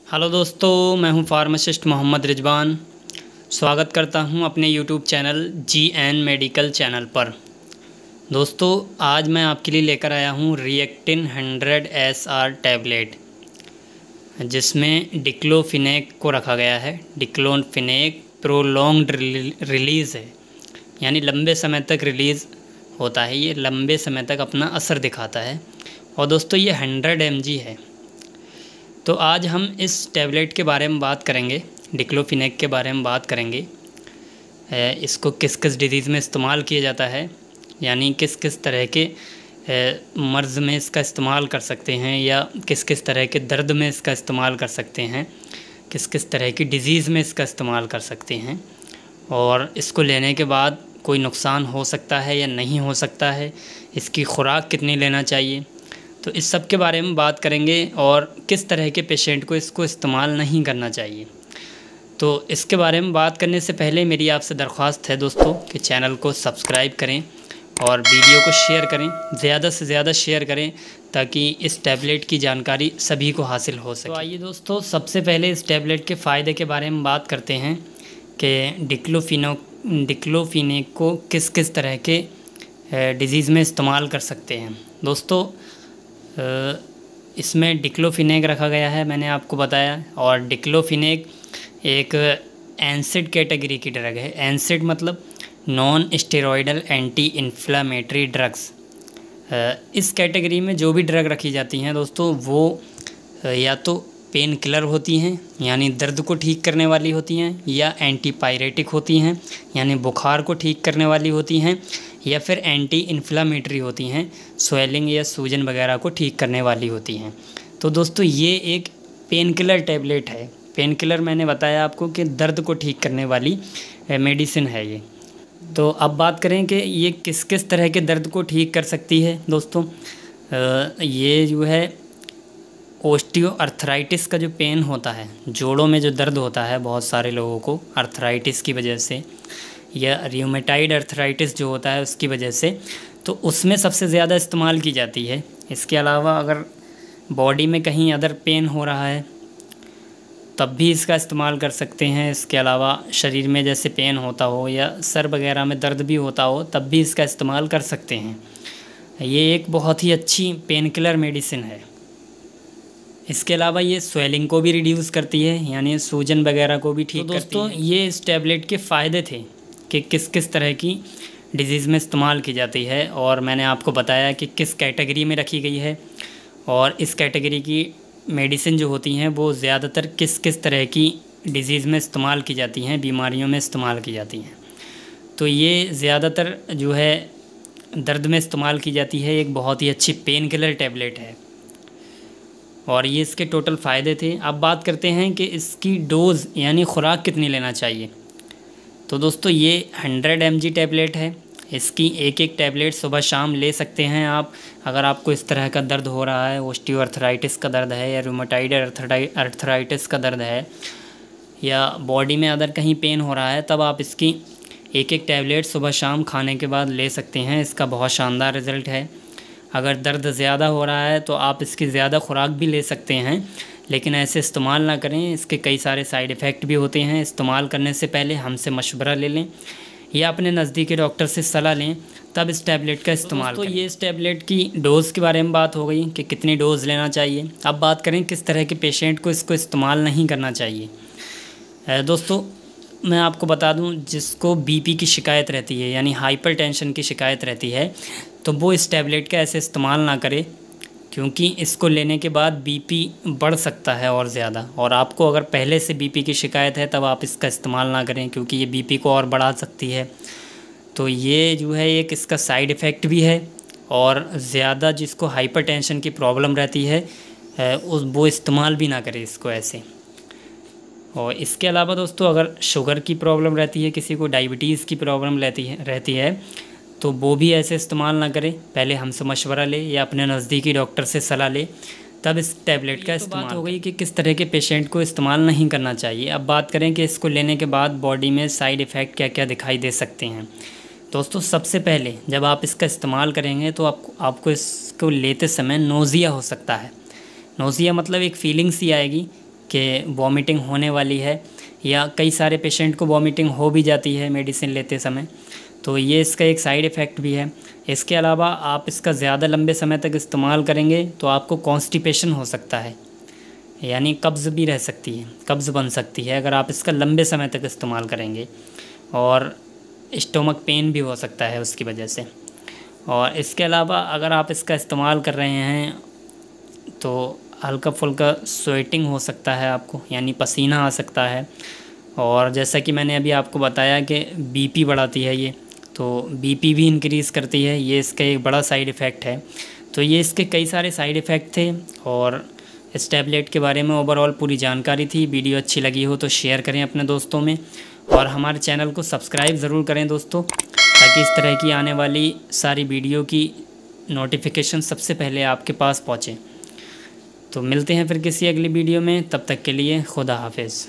Hello दोस्तों, मैं हूं फार्मासिस्ट मोहम्मद रिजवान। स्वागत करता हूं अपने YouTube channel GN medical channel पर। दोस्तों, आज मैं आपके लिए लेकर आया हूं रिएक्टिन 100 SR टैबलेट, जिसमें डिक्लोफिनेक को रखा गया है। डिक्लोफिनेक प्रोलॉन्ग्ड रिलीज़ है, यानी लंबे समय तक रिलीज़ होता है। ये लंबे समय तक अपना असर दिखाता है। और दोस्तों, ये 100 mg है। तो आज हम इस टैबलेट के बारे में बात करेंगे, डिक्लोफिनेक के बारे में बात करेंगे। इसको किस किस डिजीज़ में इस्तेमाल किया जाता है, यानी किस किस तरह के मर्ज़ में इसका इस्तेमाल कर सकते हैं, या किस किस तरह के दर्द में इसका इस्तेमाल कर सकते हैं, किस किस तरह की डिज़ीज़ में इसका इस्तेमाल कर सकते हैं, और इसको लेने के बाद कोई नुकसान हो सकता है या नहीं हो सकता है, इसकी खुराक कितनी लेना चाहिए। तो इस सब के बारे में बात करेंगे, और किस तरह के पेशेंट को इसको इस्तेमाल नहीं करना चाहिए। तो इसके बारे में बात करने से पहले मेरी आपसे दरख्वास्त है दोस्तों कि चैनल को सब्सक्राइब करें और वीडियो को शेयर करें, ज़्यादा से ज़्यादा शेयर करें, ताकि इस टैबलेट की जानकारी सभी को हासिल हो सके। तो आइए दोस्तों, सबसे पहले इस टैबलेट के फ़ायदे के बारे में बात करते हैं कि डिक्लोफिनेक को किस किस तरह के डिज़ीज़ में इस्तेमाल कर सकते हैं। दोस्तों, इसमें डिक्लोफिनेक रखा गया है, मैंने आपको बताया। और डिक्लोफिनेक एक एनसिड कैटेगरी की ड्रग है। एनसिड मतलब non steroidal anti inflammatory drugs. इस कैटेगरी में जो भी ड्रग रखी जाती हैं दोस्तों, वो या तो पेन किलर होती हैं, यानी दर्द को ठीक करने वाली होती हैं, या एंटीपायरेटिक होती हैं, यानी बुखार को ठीक करने वाली होती हैं, या फिर एंटी इन्फ्लामेटरी होती हैं, स्वेलिंग या सूजन वगैरह को ठीक करने वाली होती हैं। तो दोस्तों, ये एक पेन किलर टैबलेट है। पेन किलर मैंने बताया आपको कि दर्द को ठीक करने वाली मेडिसिन है ये। तो अब बात करें कि ये किस किस तरह के दर्द को ठीक कर सकती है। दोस्तों, ये जो है ऑस्टियोआर्थराइटिस का जो पेन होता है, जोड़ों में जो दर्द होता है बहुत सारे लोगों को आर्थराइटिस की वजह से, या रियोमेटाइड आर्थराइटिस जो होता है उसकी वजह से, तो उसमें सबसे ज़्यादा इस्तेमाल की जाती है। इसके अलावा अगर बॉडी में कहीं अदर पेन हो रहा है तब भी इसका इस्तेमाल कर सकते हैं। इसके अलावा शरीर में जैसे पेन होता हो या सर वगैरह में दर्द भी होता हो तब भी इसका इस्तेमाल कर सकते हैं। ये एक बहुत ही अच्छी पेन किलर मेडिसिन है। इसके अलावा ये स्वेलिंग को भी रिड्यूस करती है, यानी सूजन वगैरह को भी ठीक करती है। दोस्तों, ये इस टैबलेट के फ़ायदे थे कि किस किस तरह की डिज़ीज़ में इस्तेमाल की जाती है, और मैंने आपको बताया कि किस कैटेगरी में रखी गई है, और इस कैटेगरी की मेडिसिन जो होती हैं वो ज़्यादातर किस किस तरह की डिज़ीज़ में इस्तेमाल की जाती हैं, बीमारियों में इस्तेमाल की जाती हैं। तो ये ज़्यादातर जो है दर्द में इस्तेमाल की जाती है। एक बहुत ही अच्छी पेन किलर टैबलेट है, और ये इसके टोटल फ़ायदे थे। अब बात करते हैं कि इसकी डोज़ यानी खुराक कितनी लेना चाहिए। तो दोस्तों, ये 100 mg टैबलेट है। इसकी एक एक टैबलेट सुबह शाम ले सकते हैं आप। अगर आपको इस तरह का दर्द हो रहा है, ऑस्टियोआर्थराइटिस का दर्द है, या रूमेटाइड आर्थराइटिस का दर्द है, या बॉडी में अदर कहीं पेन हो रहा है, तब आप इसकी एक एक टैबलेट सुबह शाम खाने के बाद ले सकते हैं। इसका बहुत शानदार रिज़ल्ट है। अगर दर्द ज़्यादा हो रहा है तो आप इसकी ज़्यादा खुराक भी ले सकते हैं, लेकिन ऐसे इस्तेमाल ना करें। इसके कई सारे साइड इफ़ेक्ट भी होते हैं। इस्तेमाल करने से पहले हमसे मशवरा ले लें, या अपने नज़दीकी डॉक्टर से सलाह लें, तब इस टैबलेट का इस्तेमाल करें। तो ये इस टैबलेट की डोज़ के बारे में बात हो गई कि कितनी डोज़ लेना चाहिए। अब बात करें किस तरह के पेशेंट को इसको इस्तेमाल नहीं करना चाहिए। दोस्तों, मैं आपको बता दूं, जिसको बीपी की शिकायत रहती है, यानी हाइपरटेंशन की शिकायत रहती है, तो वो इस टैबलेट का ऐसे इस्तेमाल ना करे, क्योंकि इसको लेने के बाद बीपी बढ़ सकता है और ज़्यादा। और आपको अगर पहले से बीपी की शिकायत है तब आप इसका इस्तेमाल ना करें, क्योंकि ये बीपी को और बढ़ा सकती है। तो ये जो है एक इसका साइड इफ़ेक्ट भी है। और ज़्यादा जिसको हाइपरटेंशन की प्रॉब्लम रहती है वो इस्तेमाल भी ना करे इसको ऐसे। और इसके अलावा दोस्तों, अगर शुगर की प्रॉब्लम रहती है, किसी को डायबिटीज़ की प्रॉब्लम रहती है तो वो भी ऐसे इस्तेमाल ना करें। पहले हमसे मशवरा ले या अपने नज़दीकी डॉक्टर से सलाह ले, तब इस टैबलेट का इस्तेमाल। बात हो गई कि किस तरह के पेशेंट को इस्तेमाल नहीं करना चाहिए। अब बात करें कि इसको लेने के बाद बॉडी में साइड इफ़ेक्ट क्या क्या दिखाई दे सकते हैं। दोस्तों, सबसे पहले जब आप इसका इस्तेमाल करेंगे तो आपको इसको लेते समय नोज़िया हो सकता है। नोज़िया मतलब एक फीलिंग सी आएगी कि वॉमिटिंग होने वाली है, या कई सारे पेशेंट को वॉमिटिंग हो भी जाती है मेडिसिन लेते समय, तो ये इसका एक साइड इफ़ेक्ट भी है। इसके अलावा आप इसका ज़्यादा लंबे समय तक इस्तेमाल करेंगे तो आपको कॉन्स्टिपेशन हो सकता है, यानी कब्ज़ भी रह सकती है, कब्ज़ बन सकती है अगर आप इसका लंबे समय तक इस्तेमाल करेंगे, और स्टोमक पेन भी हो सकता है उसकी वजह से। और इसके अलावा अगर आप इसका इस्तेमाल कर रहे हैं तो हल्का फुल्का स्वेटिंग हो सकता है आपको, यानी पसीना आ सकता है। और जैसा कि मैंने अभी आपको बताया कि बीपी बढ़ाती है ये, तो बीपी भी इंक्रीज़ करती है, ये इसका एक बड़ा साइड इफ़ेक्ट है। तो ये इसके कई सारे साइड इफ़ेक्ट थे, और इस टैबलेट के बारे में ओवरऑल पूरी जानकारी थी। वीडियो अच्छी लगी हो तो शेयर करें अपने दोस्तों में, और हमारे चैनल को सब्सक्राइब ज़रूर करें दोस्तों, ताकि इस तरह की आने वाली सारी वीडियो की नोटिफिकेशन सबसे पहले आपके पास पहुँचे। तो मिलते हैं फिर किसी अगली वीडियो में, तब तक के लिए खुदा हाफिज़।